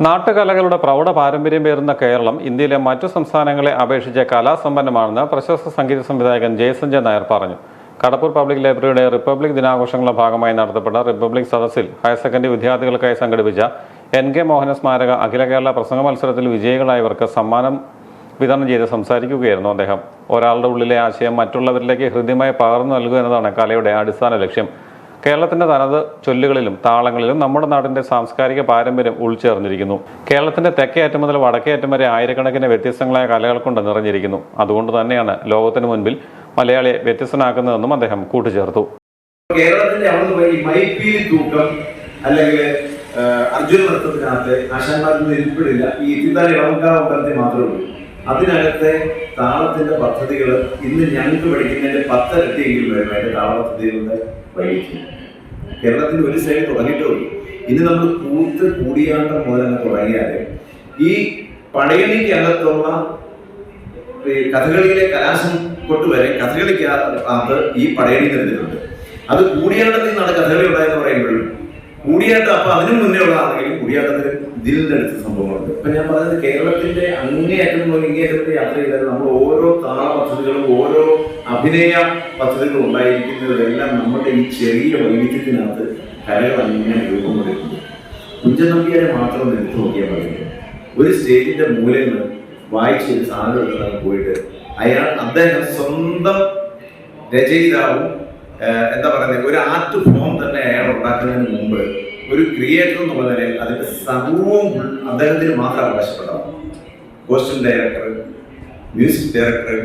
നാട്ടുകലകളുടെ പ്രൗഢ പാരമ്പര്യം പേറുന്ന കേരളം ഇന്ത്യയിലെ മറ്റു സംസ്ഥാനങ്ങളെ അപേക്ഷിച്ച് കലാസമ്പന്നമാണെന്ന് പ്രശസ്ത സംഗീത സംവിധായകൻ ജയസഞ്ജയ് നായർ പറഞ്ഞു. കടപ്പൂർ പബ്ലിക് ലൈബ്രറിയുടെ റിപ്പബ്ലിക് ദിനാഘോഷങ്ങളുടെ ഭാഗമായി നടത്തപ്പെട്ട റിപ്പബ്ലിക് സദസ്സിൽ ഹയർ സെക്കൻഡറി വിദ്യാർത്ഥികൾക്കായി സംഘടിപ്പിച്ച NK മോഹന സ്മാരക അഖില കേരള പ്രസംഗ മത്സരത്തിൽ വിജയികളായവർക്ക് സമ്മാനം വിതരണം ചെയ്ത് സംസാരിക്കുകയായിരുന്നു അദ്ദേഹം. ഒരാളുടെ ഉള്ളിലെ ആശയം മറ്റുള്ളവരിലേക്ക് ഹൃദ്യമായി പകർന്നു നൽകുക എന്നതാണ് കലയുടെ അടിസ്ഥാന ലക്ഷ്യം. കേരളത്തിന്റെ തനത് ചൊല്ലുകളിലും താളങ്ങളിലും നമ്മുടെ നാടിന്റെ സാംസ്കാരിക പാരമ്പര്യം ഉൾച്ചേർന്നിരിക്കുന്നു. കേരളത്തിന്റെ തെക്കേ അറ്റം മുതൽ വടക്കേ അറ്റം വരെ ആയിരക്കണക്കിന് വ്യത്യസ്തങ്ങളായ കലകൾ കൊണ്ട് നിറഞ്ഞിരിക്കുന്നു. അതുകൊണ്ട് തന്നെയാണ് ലോകത്തിന് മുൻപിൽ മലയാളിയെ വ്യത്യസ്തനാക്കുന്നതെന്നും അദ്ദേഹം കൂട്ടിച്ചേർത്തു. കേരളത്തിന്റെ അല്ലെങ്കിൽ അർജുന നൃത്തത്തിനകത്ത് ആശാന്മാരൊന്നും ഇരിപ്പിടില്ല. ഈ ഇത്തിത്താലി ഇളമക്കാവത്തെ മാത്രമേ ഉള്ളൂ. അതിനകത്തെ താളത്തിന്റെ പദ്ധതികൾ ഇന്ന് ഞങ്ങൾക്ക് പഠിക്കുന്നതിന്റെ 10 ഇരട്ടിയെങ്കിലും വരും. അതിന്റെ താള പദ്ധതികളുടെ വൈവിധ്യം കേരളത്തിൽ ഒരു സൈഡ് തുടങ്ങിയിട്ടുള്ളൂ. ഇനി നമ്മൾ കൂടിയാട്ടം മുതൽ തുടങ്ങിയാൽ ഈ പടയണിക്കകത്തുള്ള കഥകളിയിലെ കലാശം കൊട്ടുവരെ കഥകളിക്കകത്ത് ഈ പടയണി നിരന്നിട്ടുണ്ട്. അത് കൂടിയാട്ടത്തിൽ നിന്നാണ് കഥകളി ഉണ്ടായെന്ന് പറയുമ്പോഴും കൂടിയാട്ടം അപ്പൊ അതിനു മുന്നേ ഉള്ളതാണെങ്കിലും കൂടിയാട്ടത്തിന് ഇതിൽ അടുത്ത സംഭവങ്ങളുണ്ട്. ഇപ്പൊ ഞാൻ പറഞ്ഞത് കേരളത്തിന്റെ അങ്ങേയറ്റം മുതൽ ഇങ്ങേയറ്റത്തെ യാത്ര ചെയ്താൽ നമ്മൾ ഓരോ താള പദ്ധതികളും ഓരോ അഭിനയ പദ്ധതികളും ഉണ്ടായിരിക്കുന്നതെല്ലാം നമ്മുടെ ഈ ചെറിയ വൈവിധ്യത്തിനകത്ത് കലകൾ അങ്ങനെ രൂപം കൊടുക്കുന്നു. കുഞ്ചൻ നമ്പ്യാരെ മാത്രം എടുത്തു നോക്കിയാൽ മതി. ഒരു സ്റ്റേജിന്റെ മൂലയിൽ നിന്ന് വായിച്ചൊരു സാധനം എടുത്താണ് പോയിട്ട് അദ്ദേഹം സ്വന്തം രചയിതാവും എന്താ പറയുന്നത് ഒരു ആർട്ട് ഫോം തന്നെ അയാൾ ഉണ്ടാക്കുന്നതിന് മുമ്പ് ഒരു ക്രിയേറ്റർ എന്നുള്ള നിലയിൽ അതിന്റെ സർവവും അദ്ദേഹത്തിന് മാത്രം അവകാശപ്പെടാം. കോസ്റ്റ്യൂം ഡയറക്ടർ, മ്യൂസിക് ഡയറക്ടർ,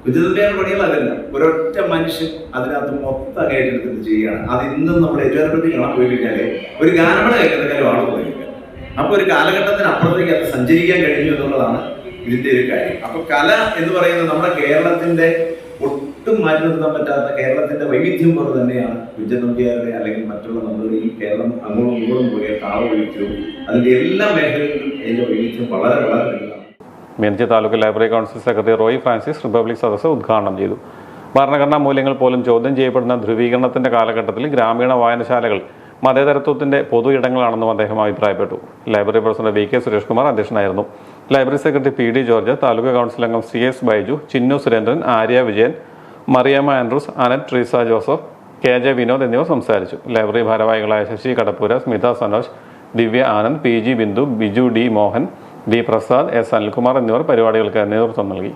വിദ്യുതയുടെ പണികളല്ല, ഒരൊറ്റ മനുഷ്യൻ അതിനകത്ത് മൊത്തം ഏറ്റെടുത്തിട്ട് ചെയ്യുകയാണ്. അത് ഇന്നും നമ്മൾ ഏറ്റവും കാണാൻ പോയി കഴിഞ്ഞാല് ഒരു ഗാനമേള കേൾക്കുന്നതിലും ആൾ തുടങ്ങില്ല. അപ്പൊ ഒരു കാലഘട്ടത്തിന് അപ്പുറത്തേക്ക് അത് സഞ്ചരിക്കാൻ കഴിഞ്ഞു എന്നുള്ളതാണ് ഇതിന്റെ ഒരു കാര്യം. അപ്പൊ കല എന്ന് പറയുന്നത് നമ്മുടെ കേരളത്തിന്റെ ഒട്ടും മാറ്റി നിർത്താൻ പറ്റാത്ത കേരളത്തിന്റെ വൈവിധ്യം പോലെ തന്നെയാണ് കുഞ്ചൻ നമ്പ്യാരുടെ അല്ലെങ്കിൽ മറ്റുള്ള നമ്മുടെ ഈ കേരളം അങ്ങോട്ടും ഇങ്ങോട്ടും പോയ താള വൈവിധ്യവും അതിന്റെ എല്ലാ മേഖലകളിലും അതിന്റെ വൈവിധ്യം വളരെ വളരെ വലുതാണ്. Meenachil taluk library council secretary Roy Francis republic സദസ്സ് ഉദ്ഘാടനം ചെയ്തു. ഭരണഘടനാ മൂല്യങ്ങൾ പോലും ചോദ്യം ചെയ്യപ്പെടുന്ന ധ്രുവീകരണത്തിന്റെ കാലഘട്ടത്തിൽ ഗ്രാമീണ വായനശാലകൾ മതേതരത്വത്തിന്റെ പൊതു ഇടങ്ങളാണെന്നും അദ്ദേഹം അഭിപ്രായപ്പെട്ടു. Library president VK Suresh Kumar അധ്യക്ഷനായിരുന്നു. Library secretary PD George, taluk council അംഗം CS ബൈജു, ചിന്നു സുരേന്ദ്രൻ, ആര്യ വിജയൻ, മറിയമ്മ ആൻഡ്രൂസ്, അനറ്റ് ട്രീസ ജോസഫ്, KJ വിനോദ് എന്നിവർ സംസാരിച്ചു. ലൈബ്രറി ഭാരവാഹികളായ ശശി കടപ്പൂര, സ്മിത സനോജ്, ദിവ്യ Anand, PG Bindu, Biju D Mohan, D Prasad, S Anilkumar എന്നിവർ പരിപാടികൾക്ക് നേതൃത്വം നൽകി.